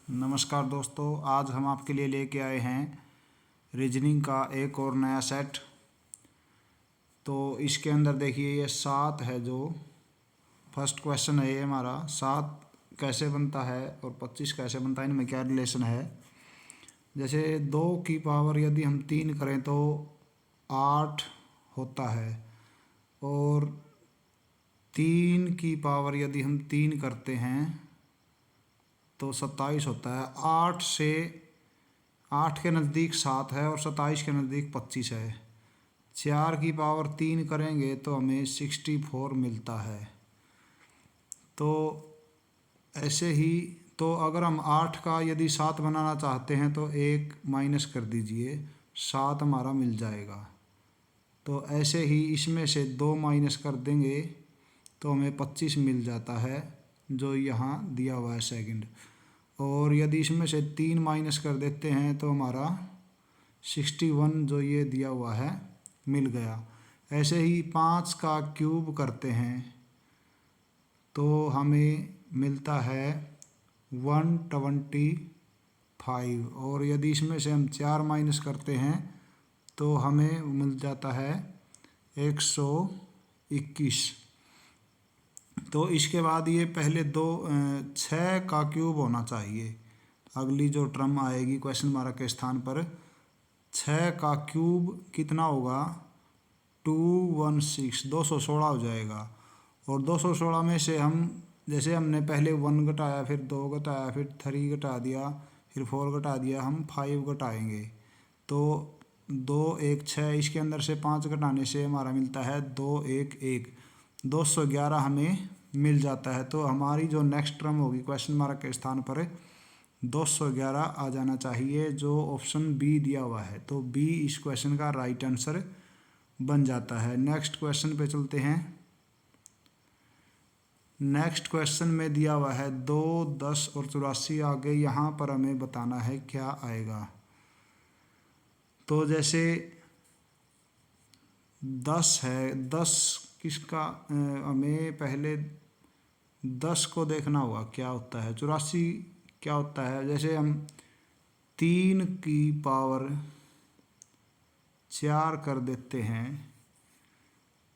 नमस्कार दोस्तों, आज हम आपके लिए लेके आए हैं रीजनिंग का एक और नया सेट। तो इसके अंदर देखिए ये 7 है। जो फर्स्ट क्वेश्चन है ये हमारा 7 कैसे बनता है और 25 कैसे बनता है, इनमें क्या रिलेशन है। जैसे 2 की पावर यदि हम 3 करें तो 8 होता है, और 3 की पावर यदि हम 3 करते हैं तो 27 होता है। 8 के नज़दीक 7 है और 27 के नज़दीक 25 है। 4 की पावर 3 करेंगे तो हमें 64 मिलता है। तो ऐसे ही तो अगर हम 8 का यदि 7 बनाना चाहते हैं तो 1 माइनस कर दीजिए, 7 हमारा मिल जाएगा। तो ऐसे ही इसमें से 2 माइनस कर देंगे तो हमें 25 मिल जाता है, जो यहाँ दिया हुआ है सेकंड। और यदि इसमें से 3 माइनस कर देते हैं तो हमारा 61 जो ये दिया हुआ है मिल गया। ऐसे ही 5 का क्यूब करते हैं तो हमें मिलता है 125, और यदि इसमें से हम 4 माइनस करते हैं तो हमें मिल जाता है 121। तो इसके बाद ये पहले 6 का क्यूब होना चाहिए। अगली जो टर्म आएगी क्वेश्चन मार्क के स्थान पर 6 का क्यूब कितना होगा, 216, 216 हो जाएगा। और 216 में से हम जैसे हमने पहले 1 घटाया, फिर 2 घटाया, फिर 3 घटा दिया, फिर 4 घटा दिया, हम 5 घटाएंगे तो 2 1 6, इसके अंदर से 5 घटाने से हमारा मिलता है 2 1 1, 211 हमें मिल जाता है। तो हमारी जो नेक्स्ट टर्म होगी क्वेश्चन मार्क के स्थान पर 211 आ जाना चाहिए, जो ऑप्शन बी दिया हुआ है। तो बी इस क्वेश्चन का राइट आंसर बन जाता है। नेक्स्ट क्वेश्चन पे चलते हैं। नेक्स्ट क्वेश्चन में दिया हुआ है 2 10 और 84। आगे यहाँ पर हमें बताना है क्या आएगा। तो जैसे 10 है, 10 किसका, हमें पहले 10 को देखना होगा क्या होता है। 84 क्या होता है, जैसे हम 3 की पावर 4 कर देते हैं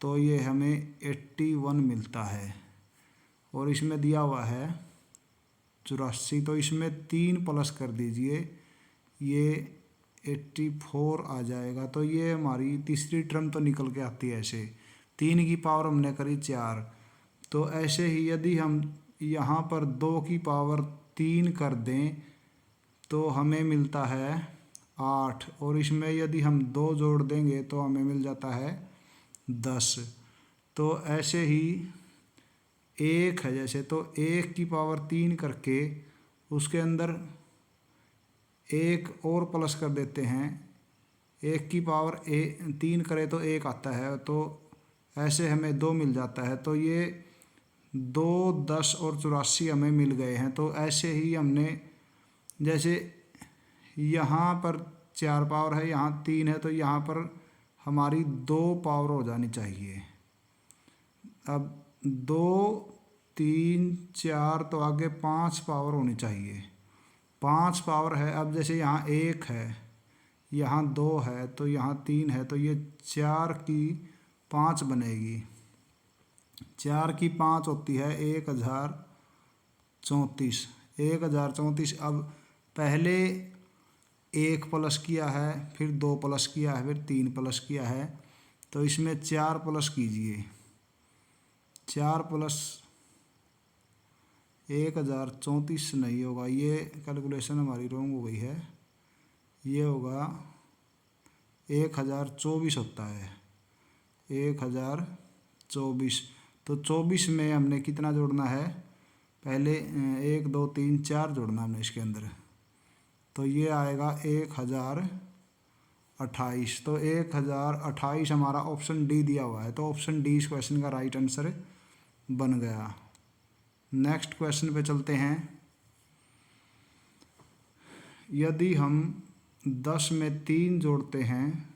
तो ये हमें 81 मिलता है, और इसमें दिया हुआ है 84। तो इसमें 3 प्लस कर दीजिए, ये 84 आ जाएगा। तो ये हमारी तीसरी टर्म तो निकल के आती है। ऐसे 3 की पावर हमने करी 4, तो ऐसे ही यदि हम यहाँ पर 2 की पावर 3 कर दें तो हमें मिलता है 8, और इसमें यदि हम 2 जोड़ देंगे तो हमें मिल जाता है 10। तो ऐसे ही 1 है जैसे, तो 1 की पावर 3 करके उसके अंदर 1 और प्लस कर देते हैं। 1 की पावर 3 करें तो 1 आता है, तो ऐसे हमें 2 मिल जाता है। तो ये 2 10 और 84 हमें मिल गए हैं। तो ऐसे ही हमने जैसे यहाँ पर 4 पावर है, यहाँ 3 है, तो यहाँ पर हमारी 2 पावर हो जानी चाहिए। अब 2 3 4, तो आगे 5 पावर होनी चाहिए। 5 पावर है। अब जैसे यहाँ 1 है, यहाँ 2 है, तो यहाँ 3 है, तो ये 4 की 5 बनेगी। 4 की 5 होती है 1034, 1034। अब पहले 1 प्लस किया है, फिर 2 प्लस किया है, फिर 3 प्लस किया है, तो इसमें 4 प्लस कीजिए। 4 प्लस 1034 नहीं होगा, ये कैलकुलेशन हमारी रॉन्ग हो गई है। ये होगा 1024 होता है, 1024। तो 24 में हमने कितना जोड़ना है, पहले 1 2 3 4 जोड़ना हमने इसके अंदर, तो ये आएगा 1028। तो 1028 हमारा ऑप्शन डी दिया हुआ है। तो ऑप्शन डी इस क्वेश्चन का राइट आंसर बन गया। नेक्स्ट क्वेश्चन पे चलते हैं। यदि हम 10 में 3 जोड़ते हैं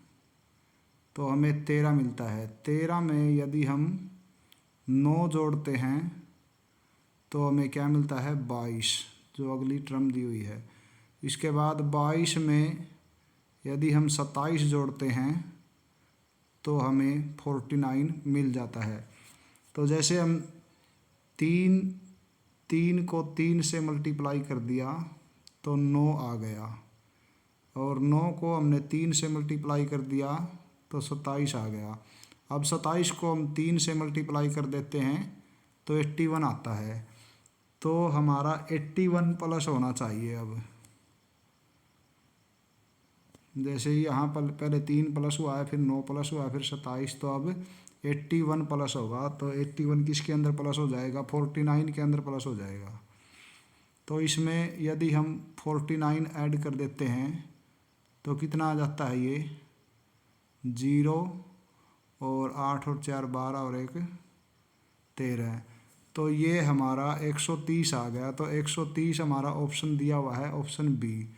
तो हमें 13 मिलता है। 13 में यदि हम 9 जोड़ते हैं तो हमें क्या मिलता है, 22। जो अगली टर्म दी हुई है। इसके बाद 22 में यदि हम 27 जोड़ते हैं तो हमें 49 मिल जाता है। तो जैसे हम तीन को 3 से मल्टीप्लाई कर दिया तो 9 आ गया, और 9 को हमने 3 से मल्टीप्लाई कर दिया तो 27 आ गया। अब 27 को हम 3 से मल्टीप्लाई कर देते हैं तो 81 आता है। तो हमारा 81 प्लस होना चाहिए। अब जैसे ही यहाँ पर पहले 3 प्लस हुआ है, फिर 9 प्लस हुआ है, फिर 27, तो अब 81 प्लस होगा। तो 81 किसके अंदर प्लस हो जाएगा? 49 के अंदर प्लस हो जाएगा। तो इसमें यदि हम 49 ऐड कर देते हैं तो कितना आ जाता है? ये 0 और 8 और 4 12 और 1 13। तो ये हमारा 130 आ गया। तो 130 हमारा ऑप्शन दिया हुआ है, ऑप्शन बी।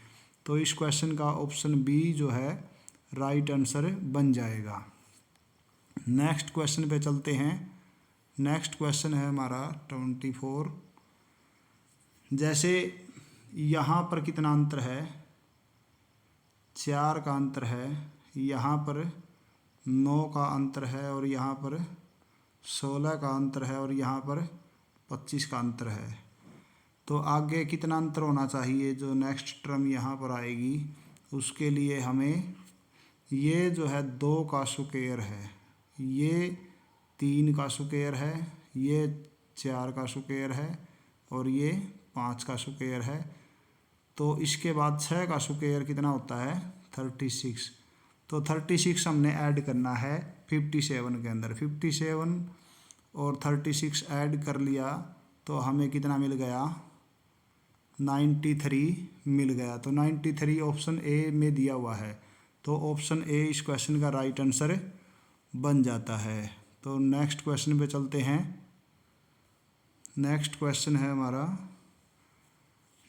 तो इस क्वेश्चन का ऑप्शन बी जो है राइट आंसर बन जाएगा। नेक्स्ट क्वेश्चन पे चलते हैं। नेक्स्ट क्वेश्चन है हमारा 24। जैसे यहाँ पर कितना अंतर है? 4 का अंतर है, यहाँ पर 9 का अंतर है, और यहाँ पर 16 का अंतर है, और यहाँ पर 25 का अंतर है। तो आगे कितना अंतर होना चाहिए? जो नेक्स्ट टर्म यहाँ पर आएगी उसके लिए हमें ये जो है 2 का स्क्वायर है, ये 3 का स्क्वायर है, ये 4 का स्क्वायर है, और ये 5 का स्क्वायर है। तो इसके बाद 6 का स्क्वायर कितना होता है? 36। तो 36 हमने ऐड करना है 57 के अंदर। 57 और 36 ऐड कर लिया तो हमें कितना मिल गया? 93 मिल गया। तो 93 ऑप्शन ए में दिया हुआ है। तो ऑप्शन ए इस क्वेश्चन का राइट आंसर बन जाता है। तो नेक्स्ट क्वेश्चन पे चलते हैं। नेक्स्ट क्वेश्चन है हमारा,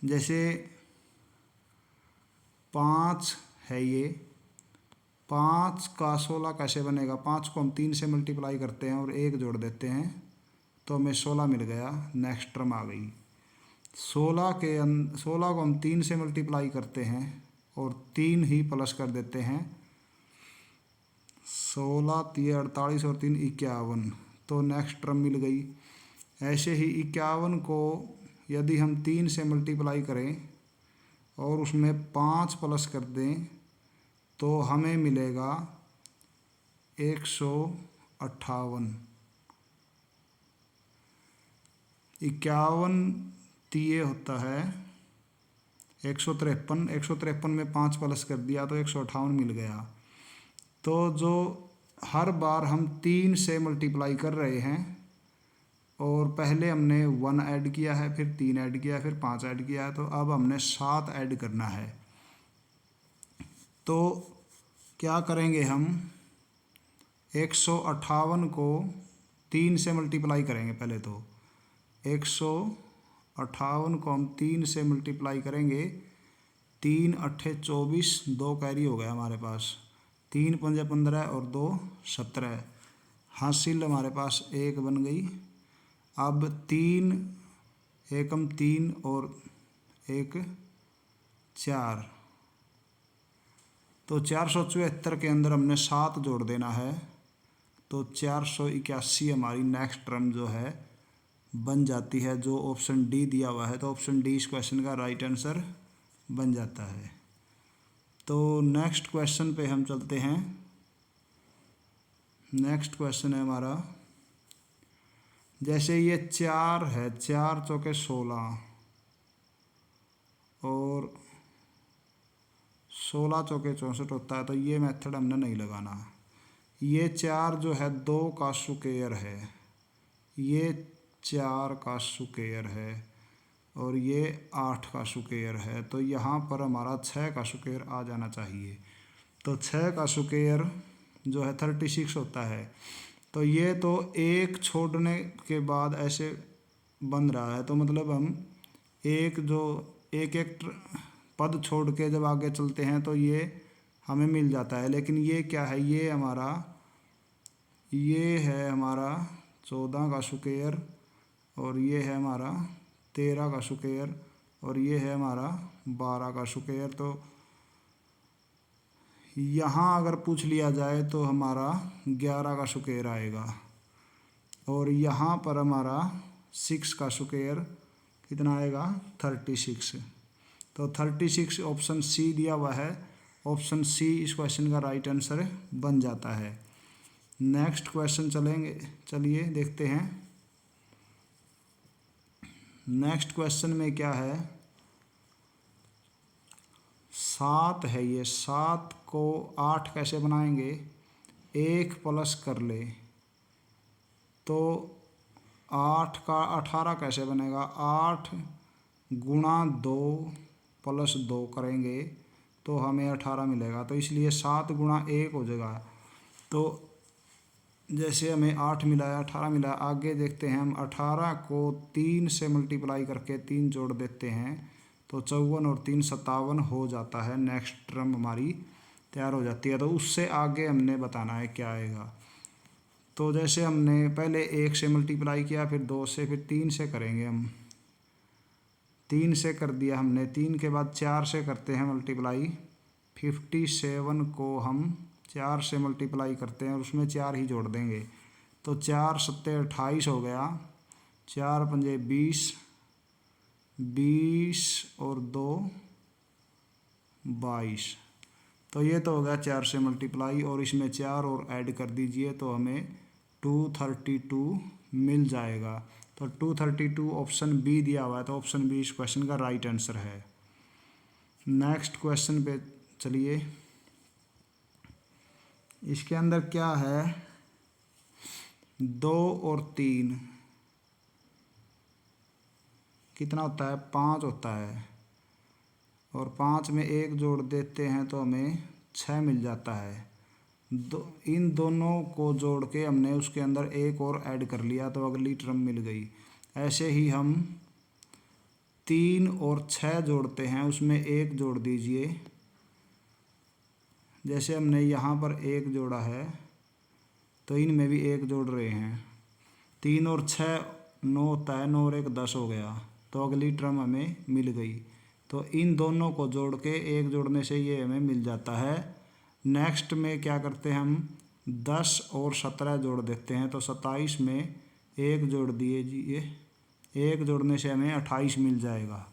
जैसे 5 है, ये 5 का 16 कैसे बनेगा? 5 को हम 3 से मल्टीप्लाई करते हैं और 1 जोड़ देते हैं तो हमें 16 मिल गया। नेक्स्ट टर्म आ गई। 16 को हम 3 से मल्टीप्लाई करते हैं और 3 ही प्लस कर देते हैं। 16 3 48 और 3 51। तो नेक्स्ट टर्म मिल गई। ऐसे ही 51 को यदि हम 3 से मल्टीप्लाई करें और उसमें 5 प्लस कर दें तो हमें मिलेगा 158। 51 तिये होता है 153। 153 में 5 प्लस कर दिया तो 158 मिल गया। तो जो हर बार हम 3 से मल्टीप्लाई कर रहे हैं, और पहले हमने 1 ऐड किया है, फिर 3 ऐड किया है, फिर 5 ऐड किया है, तो अब हमने 7 ऐड करना है। तो क्या करेंगे हम? 158 को 3 से मल्टीप्लाई करेंगे। पहले तो 158 को हम 3 से मल्टीप्लाई करेंगे। 3 अट्ठे 24, 2 कैरी हो गया हमारे पास। 3 पंजे 15 और 2 17। हासिल हमारे पास 1 बन गई। अब 3 एकम 3 और 1 4। तो 474 के अंदर हमने 7 जोड़ देना है। तो 481 हमारी नेक्स्ट टर्म जो है बन जाती है, जो ऑप्शन डी दिया हुआ है। तो ऑप्शन डी इस क्वेश्चन का राइट आंसर बन जाता है। तो नेक्स्ट क्वेश्चन पे हम चलते हैं। नेक्स्ट क्वेश्चन है हमारा, जैसे ये 4 है, 4 चौके 16 और 16 चौके 64 होता है। तो ये मेथड हमने नहीं लगाना। ये 4 जो है 2 का स्क्वायर है, ये 4 का स्क्वायर है, और ये 8 का स्क्वायर है। तो यहाँ पर हमारा 6 का स्क्वायर आ जाना चाहिए। तो 6 का स्क्वायर जो है 36 होता है। तो ये तो एक छोड़ने के बाद ऐसे बन रहा है। तो मतलब हम एक एक पद छोड़ के जब आगे चलते हैं तो ये हमें मिल जाता है। लेकिन ये क्या है? ये है हमारा 14 का स्क्वायर, और ये है हमारा 13 का स्क्वायर, और ये है हमारा 12 का स्क्वायर। तो यहाँ अगर पूछ लिया जाए तो हमारा 11 का स्क्वायर आएगा, और यहाँ पर हमारा 6 का स्क्वायर कितना आएगा 36। तो 36 ऑप्शन सी दिया हुआ है। ऑप्शन सी इस क्वेश्चन का राइट आंसर बन जाता है। नेक्स्ट क्वेश्चन चलिए देखते हैं। नेक्स्ट क्वेश्चन में क्या है, 7 है ये। 7 को 8 कैसे बनाएंगे, 1 प्लस कर ले तो 8 का 18 कैसे बनेगा, 8 गुणा 2 प्लस 2 करेंगे तो हमें 18 मिलेगा। तो इसलिए 7 गुणा 1 हो जाएगा। तो जैसे हमें 8 मिला है, 18 मिला है, आगे देखते हैं हम। 18 को 3 से मल्टीप्लाई करके 3 जोड़ देते हैं तो 54 और 3 57 हो जाता है। नेक्स्ट टर्म हमारी तैयार हो जाती है। तो उससे आगे हमने बताना है क्या आएगा। तो जैसे हमने पहले 1 से मल्टीप्लाई किया, फिर 2 से, फिर 3 से करेंगे हम। 3 से कर दिया हमने, 3 के बाद 4 से करते हैं मल्टीप्लाई। 57 को हम 4 से मल्टीप्लाई करते हैं और उसमें 4 ही जोड़ देंगे। तो 4 सत्ते 28 हो गया, 4 पंजे 20, 20 और 2 22। तो ये तो हो गया 4 से मल्टीप्लाई, और इसमें 4 और ऐड कर दीजिए तो हमें 232 मिल जाएगा। तो 232 ऑप्शन बी दिया हुआ है। तो ऑप्शन बी इस क्वेश्चन का राइट आंसर है। नेक्स्ट क्वेश्चन पे चलिए। इसके अंदर क्या है, 2 और 3 कितना होता है, 5 होता है, और 5 में 1 जोड़ देते हैं तो हमें 6 मिल जाता है। इन दोनों को जोड़ के हमने उसके अंदर 1 और ऐड कर लिया तो अगली टर्म मिल गई। ऐसे ही हम 3 और 6 जोड़ते हैं, उसमें 1 जोड़ दीजिए। जैसे हमने यहाँ पर 1 जोड़ा है तो इनमें भी 1 जोड़ रहे हैं। 3 और 6 9 होता है, 9 और 1 10 हो गया। तो अगली टर्म हमें मिल गई। तो इन दोनों को जोड़ के 1 जोड़ने से ये हमें मिल जाता है। नेक्स्ट में क्या करते हैं हम, 10 और 17 जोड़ देते हैं तो 27 में 1 जोड़ दीजिए। 1 जोड़ने से हमें 28 मिल जाएगा।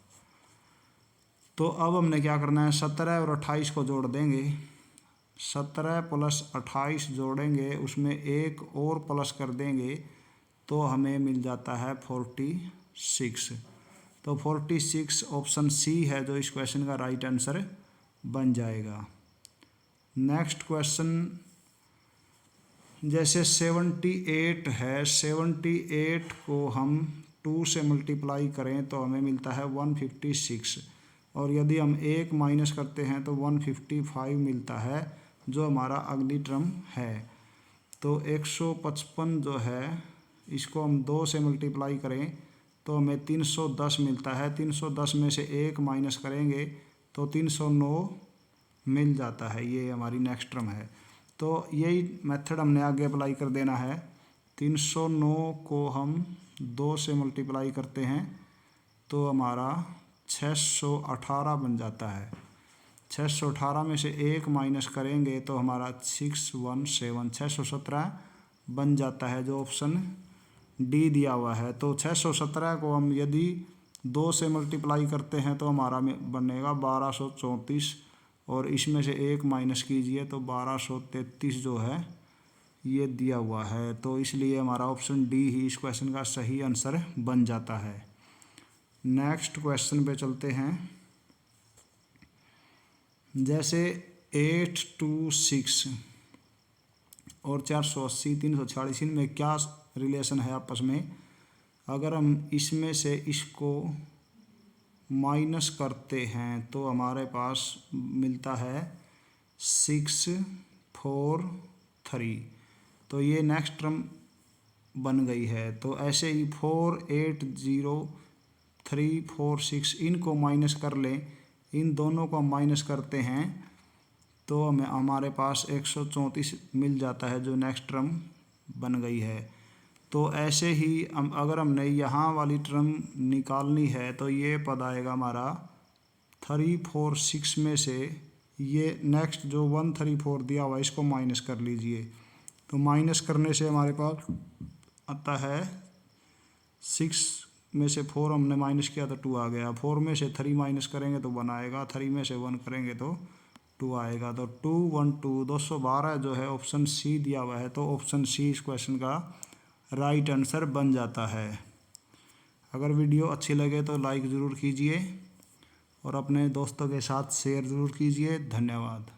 तो अब हमने क्या करना है, 17 और 28 को जोड़ देंगे। 17 प्लस 28 जोड़ेंगे, उसमें 1 और प्लस कर देंगे तो हमें मिल जाता है 46। तो 46 ऑप्शन सी है जो इस क्वेश्चन का राइट आंसर बन जाएगा। नेक्स्ट क्वेश्चन, जैसे 78 है, 78 को हम 2 से मल्टीप्लाई करें तो हमें मिलता है 156, और यदि हम 1 माइनस करते हैं तो 155 मिलता है जो हमारा अगली टर्म है। तो 155 जो है इसको हम 2 से मल्टीप्लाई करें तो हमें 310 मिलता है। 310 में से 1 माइनस करेंगे तो 309 मिल जाता है। ये हमारी नेक्स्ट टर्म है। तो यही मेथड हमने आगे अप्लाई कर देना है। 309 को हम 2 से मल्टीप्लाई करते हैं तो हमारा 618 बन जाता है। 618 में से 1 माइनस करेंगे तो हमारा 617 बन जाता है जो ऑप्शन डी दिया हुआ है। तो 617 को हम यदि 2 से मल्टीप्लाई करते हैं तो हमारा बनेगा 1234, और इसमें से 1 माइनस कीजिए तो 1233 जो है ये दिया हुआ है। तो इसलिए हमारा ऑप्शन डी ही इस क्वेश्चन का सही आंसर बन जाता है। नेक्स्ट क्वेश्चन पे चलते हैं। जैसे 826 और 480 346 में क्या रिलेशन है आपस में। अगर हम इसमें से इसको माइनस करते हैं तो हमारे पास मिलता है 643। तो ये नेक्स्ट टर्म बन गई है। तो ऐसे ही 4 8 0 3 4 6 इनको माइनस कर लें, इन दोनों को माइनस करते हैं तो हमें हमारे पास 134 मिल जाता है जो नेक्स्ट टर्म बन गई है। तो ऐसे ही अगर हमने यहाँ वाली टर्म निकालनी है तो ये पद आएगा हमारा 3, 4, 6 में से ये नेक्स्ट जो 1, 3, 4 दिया हुआ है इसको माइनस कर लीजिए। तो माइनस करने से हमारे पास आता है 6 में से 4 हमने माइनस किया तो 2 आ गया। 4 में से 3 माइनस करेंगे तो 1 आएगा। 3 में से 1 करेंगे तो 2 आएगा। तो 2, 1, 2 212 जो है ऑप्शन सी दिया हुआ है। तो ऑप्शन सी इस क्वेश्चन का राइट आंसर बन जाता है। अगर वीडियो अच्छी लगे तो लाइक ज़रूर कीजिए और अपने दोस्तों के साथ शेयर ज़रूर कीजिए। धन्यवाद।